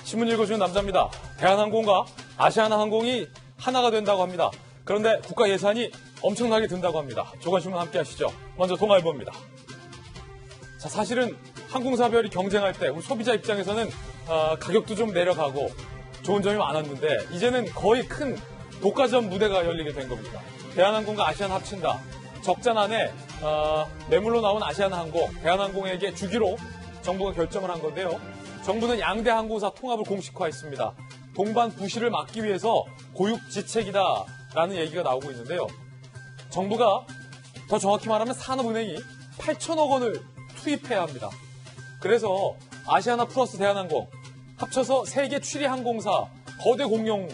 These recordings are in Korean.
신문 읽어주는 남자입니다. 대한항공과 아시아나항공이 하나가 된다고 합니다. 그런데 국가 예산이 엄청나게 든다고 합니다. 조간신문 함께 하시죠. 먼저 동아일보입니다. 자, 사실은 항공사별이 경쟁할 때 우리 소비자 입장에서는 가격도 좀 내려가고 좋은 점이 많았는데 이제는 거의 큰 독과점 무대가 열리게 된 겁니다. 대한항공과 아시아나 합친다. 적자난에 매물로 나온 아시아나항공, 대한항공에게 주기로 정부가 결정을 한 건데요. 정부는 양대 항공사 통합을 공식화했습니다. 동반 부실을 막기 위해서 고육지책이다라는 얘기가 나오고 있는데요. 정부가 더 정확히 말하면 산업은행이 8천억 원을 투입해야 합니다. 그래서 아시아나 플러스 대한항공 합쳐서 세계 7위 항공사 거대 공룡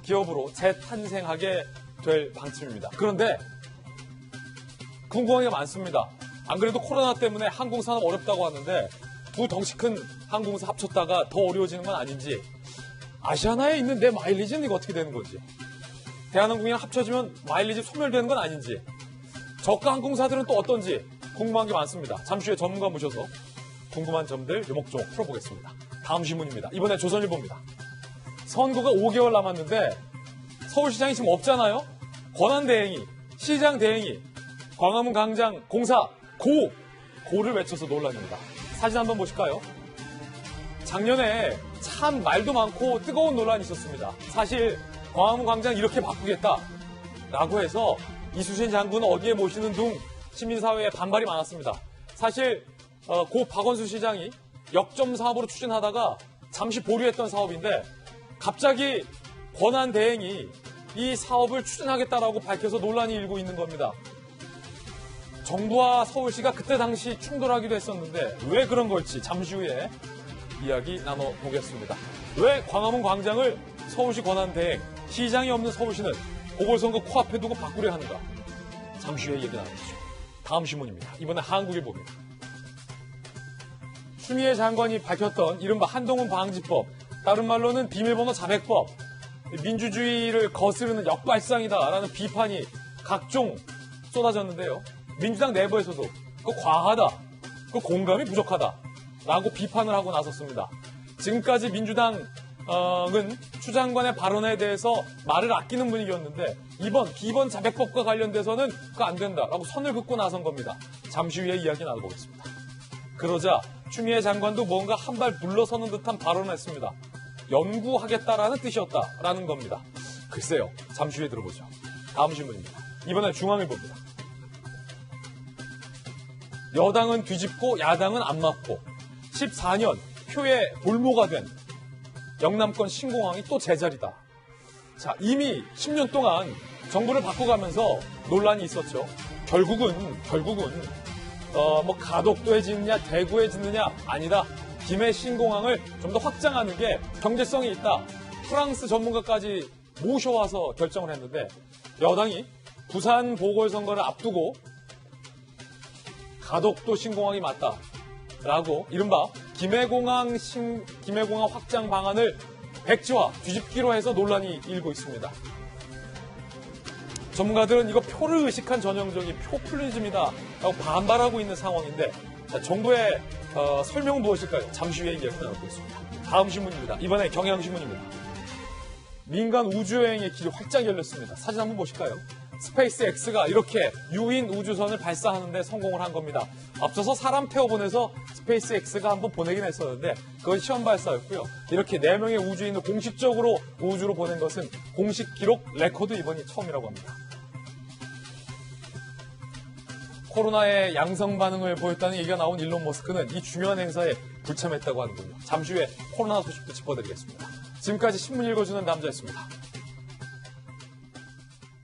기업으로 재탄생하게 될 방침입니다. 그런데 궁금한 게 많습니다. 안 그래도 코로나 때문에 항공산업 어렵다고 하는데 두 덩치 큰 항공사 합쳤다가 더 어려워지는 건 아닌지, 아시아나에 있는 내 마일리지는 이거 어떻게 되는 건지, 대한항공이랑 합쳐지면 마일리지 소멸되는 건 아닌지, 저가 항공사들은 또 어떤지 궁금한 게 많습니다. 잠시 후에 전문가 모셔서 궁금한 점들 요목조목 풀어보겠습니다. 다음 신문입니다. 이번에 조선일보입니다. 선거가 5개월 남았는데 서울시장이 지금 없잖아요. 권한대행이, 시장대행이 광화문 광장 공사 고를 외쳐서 논란입니다. 사진 한번 보실까요? 작년에 참 말도 많고 뜨거운 논란이 있었습니다. 사실 광화문 광장 이렇게 바꾸겠다라고 해서 이수신 장군은 어디에 모시는 둥 시민사회에 반발이 많았습니다. 사실 고 박원순 시장이 역점 사업으로 추진하다가 잠시 보류했던 사업인데 갑자기 권한대행이 이 사업을 추진하겠다라고 밝혀서 논란이 일고 있는 겁니다. 정부와 서울시가 그때 당시 충돌하기도 했었는데 왜 그런 걸지 잠시 후에 이야기 나눠보겠습니다. 왜 광화문 광장을 서울시 권한대행, 시장이 없는 서울시는 보궐선거 코앞에 두고 바꾸려 하는가? 잠시 후에 얘기 나누시죠. 다음 신문입니다. 이번에 한국일보입니다. 추미애 장관이 밝혔던 이른바 한동훈 방지법, 다른 말로는 비밀번호 자백법, 민주주의를 거스르는 역발상이다라는 비판이 각종 쏟아졌는데요. 민주당 내부에서도 그거 과하다, 그거 공감이 부족하다라고 비판을 하고 나섰습니다. 지금까지 민주당은 추 장관의 발언에 대해서 말을 아끼는 분위기였는데 이번 비번 자백법과 관련돼서는 그거 안 된다라고 선을 긋고 나선 겁니다. 잠시 후에 이야기 나눠보겠습니다. 그러자 추미애 장관도 뭔가 한 발 물러서는 듯한 발언을 했습니다. 연구하겠다라는 뜻이었다라는 겁니다. 글쎄요. 잠시 후에 들어보죠. 다음 신문입니다. 이번엔 중앙일보입니다. 여당은 뒤집고 야당은 안 맞고 14년 표의 볼모가 된 영남권 신공항이 또 제자리다. 자, 이미 10년 동안 정부를 바꿔가면서 논란이 있었죠. 결국은 뭐 가덕도에 짓느냐 대구에 짓느냐 아니다. 김해 신공항을 좀 더 확장하는 게 경제성이 있다. 프랑스 전문가까지 모셔와서 결정을 했는데 여당이 부산 보궐선거를 앞두고 가덕도 신공항이 맞다라고 이른바 김해공항 확장 방안을 백지화 뒤집기로 해서 논란이 일고 있습니다. 전문가들은 이거 표를 의식한 전형적인 포퓰리즘이다라고 반발하고 있는 상황인데 정부의 설명은 무엇일까요? 잠시 후에 이야기 나눠보겠습니다. 다음 신문입니다. 이번에 경향신문입니다. 민간 우주여행의 길이 활짝 열렸습니다. 사진 한번 보실까요? 스페이스X가 이렇게 유인 우주선을 발사하는 데 성공을 한 겁니다. 앞서서 사람 태워보내서 스페이스X가 한번 보내긴 했었는데 그건 시험 발사였고요. 이렇게 4명의 우주인을 공식적으로 우주로 보낸 것은 공식 기록 레코드 이번이 처음이라고 합니다. 코로나에 양성 반응을 보였다는 얘기가 나온 일론 머스크는 이 중요한 행사에 불참했다고 하는군요. 잠시 후에 코로나 소식도 짚어드리겠습니다. 지금까지 신문 읽어주는 남자였습니다.